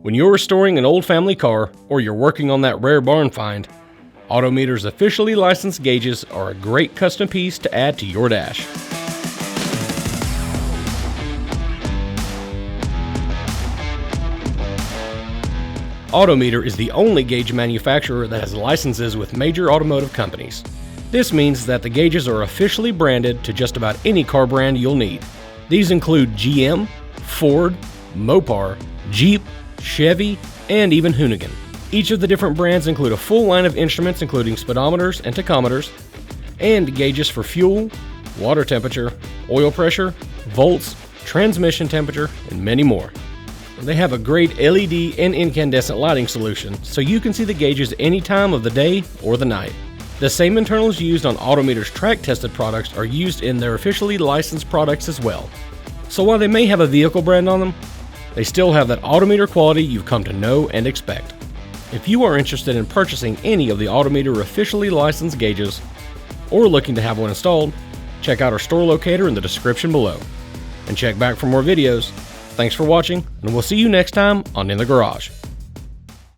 When you're restoring an old family car or you're working on that rare barn find, Autometer's officially licensed gauges are a great custom piece to add to your dash. Autometer is the only gauge manufacturer that has licenses with major automotive companies. This means that the gauges are officially branded to just about any car brand you'll need. These include GM, Ford, Mopar, Jeep, Chevy, and even Hoonigan. Each of the different brands include a full line of instruments including speedometers and tachometers, and gauges for fuel, water temperature, oil pressure, volts, transmission temperature, and many more. They have a great LED and incandescent lighting solution, so you can see the gauges any time of the day or the night. The same internals used on Autometer's track-tested products are used in their officially licensed products as well. So while they may have a vehicle brand on them, they still have that Autometer quality you've come to know and expect. If you are interested in purchasing any of the Autometer officially licensed gauges, or looking to have one installed, check out our store locator in the description below. And check back for more videos. Thanks for watching, and we'll see you next time on In the Garage.